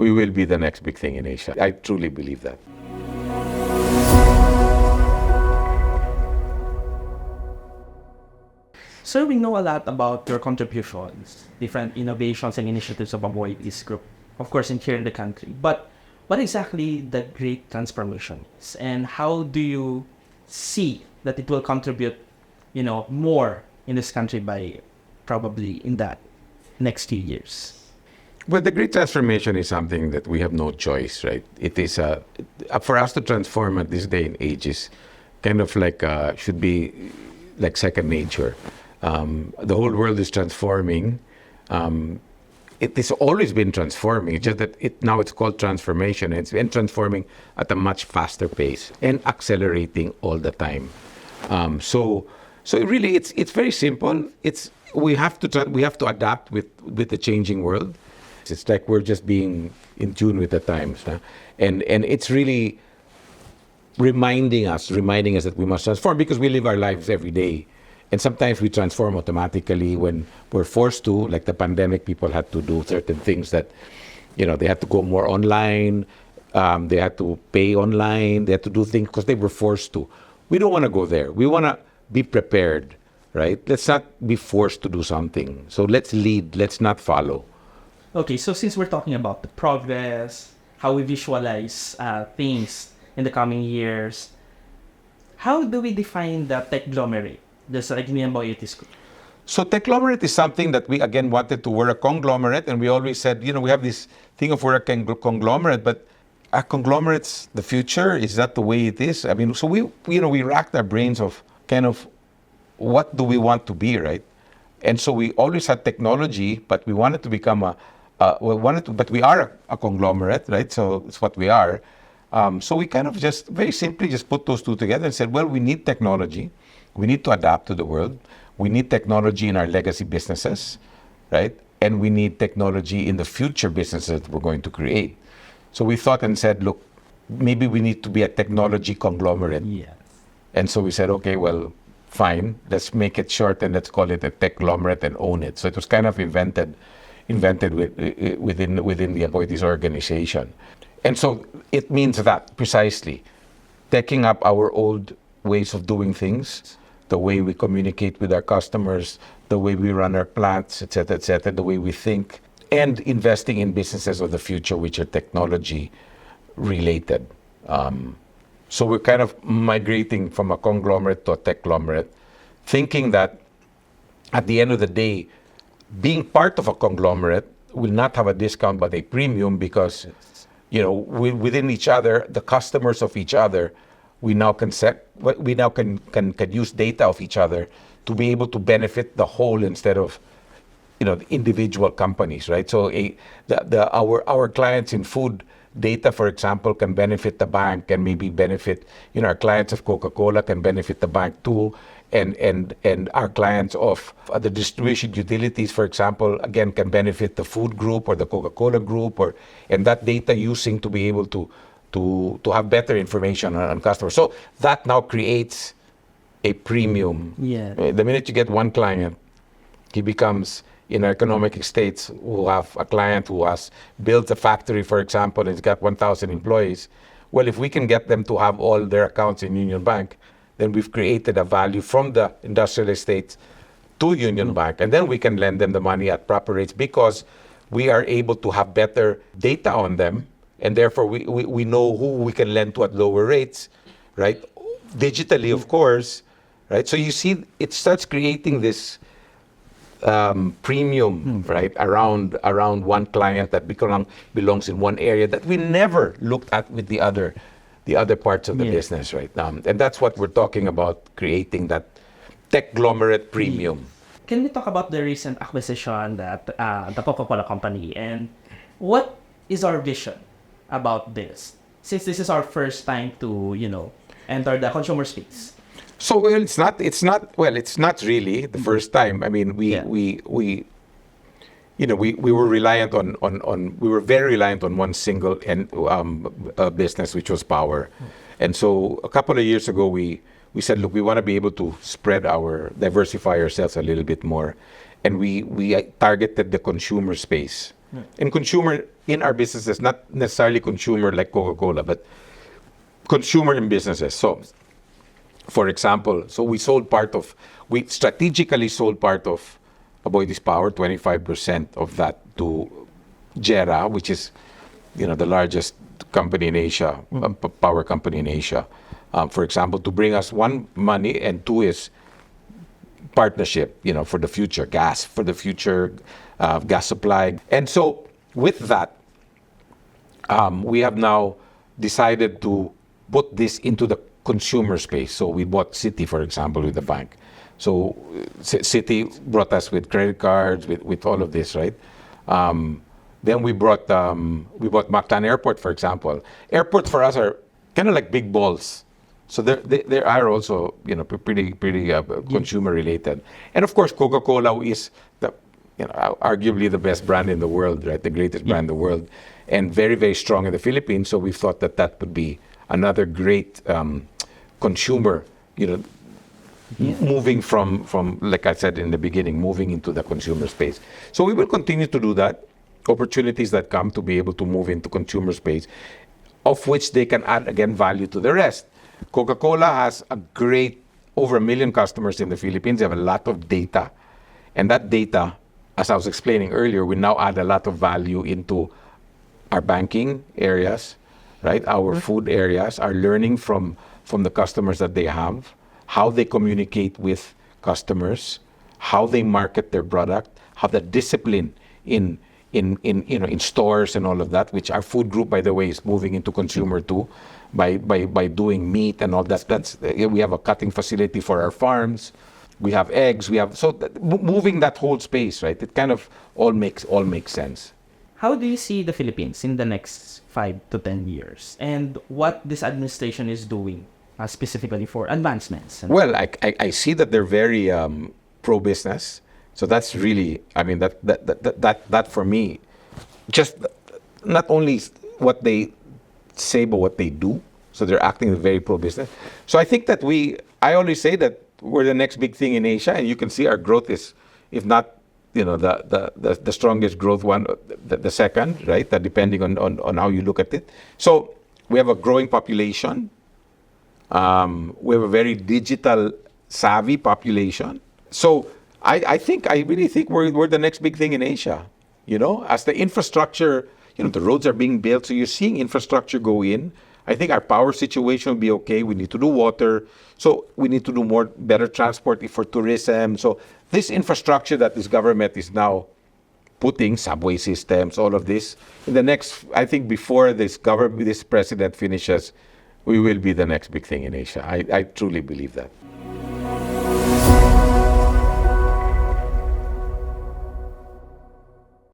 we will be the next big thing in Asia. I truly believe that. So we know a lot about your contributions, different innovations and initiatives of Aboitiz Group, of course, here in the country. But what exactly the great transformation is, and how do you see that it will contribute, more in this country by probably in that next few years? Well, the great transformation is something that we have no choice, right? It is for us to transform at this day and age is kind of like should be like second nature. The whole world is transforming. It has always been transforming. It's just that now it's called transformation. It's been transforming at a much faster pace and accelerating all the time. So really, it's very simple. We have to adapt with the changing world. It's like we're just being in tune with the times, and it's really reminding us that we must transform because we live our lives every day. And sometimes we transform automatically when we're forced to, like the pandemic, people had to do certain things that, they had to go more online, they had to pay online, they had to do things because they were forced to. We don't want to go there. We want to be prepared, right? Let's not be forced to do something. So let's lead, let's not follow. Okay, so since we're talking about the progress, how we visualize things in the coming years, how do we define the Techglomerate? The Sabin Aboitiz Group. So Techglomerate is something that we again wanted to. We're a conglomerate, and we always said, we have this thing of we're a conglomerate, but are conglomerates the future? Is that the way it is? I mean, so we racked our brains of kind of what do we want to be, right? And so we always had technology, but we wanted to become but we are a conglomerate, right? So it's what we are. So we kind of just very simply just put those two together and said, well, we need technology. We need to adapt to the world. We need technology in our legacy businesses, right? And we need technology in the future businesses that we're going to create. So we thought and said, look, maybe we need to be a technology conglomerate. Yes. And so we said, okay, well, fine. Let's make it short and let's call it a Techglomerate and own it. So it was kind of invented within the Aboitiz organization. And so it means that precisely, taking up our old ways of doing things, the way we communicate with our customers, the way we run our plants, et cetera, the way we think, and investing in businesses of the future which are technology related. So we're kind of migrating from a conglomerate to a techglomerate, thinking that at the end of the day, being part of a conglomerate will not have a discount but a premium because, within each other, the customers of each other, we now can use data of each other to be able to benefit the whole instead of the individual companies, right? So our clients in food data, for example, can benefit the bank, and maybe benefit our clients of CocaCola can benefit the bank too, and our clients of the distribution utilities, for example, again can benefit the food group or the Coca-Cola group, and that data using to be able to have better information on customers. So that now creates a premium. Yeah. The minute you get one client, he becomes, in economic states who have a client who has built a factory, for example, and it's got 1,000 employees. Well, if we can get them to have all their accounts in Union Bank, then we've created a value from the industrial estates to Union Bank. And then we can lend them the money at proper rates because we are able to have better data on them. And therefore, we know who we can lend to at lower rates, right? Digitally, of course, right? So you see, it starts creating this premium, right, around one client that belongs in one area that we never looked at with the other parts of the business, right? And that's what we're talking about, creating that Techglomerate premium. Can we talk about the recent acquisition that the Coca-Cola company, and what is our vision about this, since this is our first time to enter the consumer space? So it's not really the first time. I mean, we were reliant we were very reliant on one single business, which was power. And so a couple of years ago, we said, look, we want to be able to diversify ourselves a little bit more. And we targeted the consumer space. And consumer in our businesses, not necessarily consumer like Coca-Cola, but consumer in businesses. So, for example, we strategically sold part of Aboitiz Power, 25% of that to Gera, which is, the largest company in Asia, power company in Asia. For example, to bring us one, money, and two is partnership, for the future, gas supply. And so with that, we have now decided to put this into the consumer space. So we bought Citi, for example, with the bank. So Citi brought us with credit cards, with all of this, right? Then we bought Mactan Airport, for example. Airports for us are kind of like big balls. So they are also, pretty consumer related. And of course, Coca-Cola is arguably the best brand in the world, right? The greatest brand in the world, and very, very strong in the Philippines. So we thought that would be another great consumer, moving from, like I said in the beginning, moving into the consumer space. So we will continue to do that. Opportunities that come to be able to move into consumer space, of which they can add, again, value to the rest. Coca-Cola has over 1 million customers in the Philippines. They have a lot of data. And that data, as I was explaining earlier, we now add a lot of value into our banking areas, right? Our food areas, our learning from the customers that they have, how they communicate with customers, how they market their product, how the discipline in stores and all of that, which our food group, by the way, is moving into consumer too, by doing meat and all that. We have a cutting facility for our farms. We have eggs. Moving that whole space, right? It kind of all makes sense. How do you see the Philippines in the next 5 to 10 years, and what this administration is doing specifically for advancements? Well, I see that they're very pro-business. So that's really, that for me, just not only what they say, but what they do. So they're acting very pro-business. So I think that I always say that we're the next big thing in Asia, and you can see our growth is, if not, the strongest growth one, the second, right? That depending on how you look at it. So we have a growing population. We have a very digital savvy population. So I really think we're the next big thing in Asia, as the infrastructure, the roads are being built. So you're seeing infrastructure go in. I think our power situation will be okay. We need to do water. So we need to do better transport for tourism. So this infrastructure that this government is now putting, subway systems, all of this, in the next, I think before this president finishes, we will be the next big thing in Asia. I truly believe that.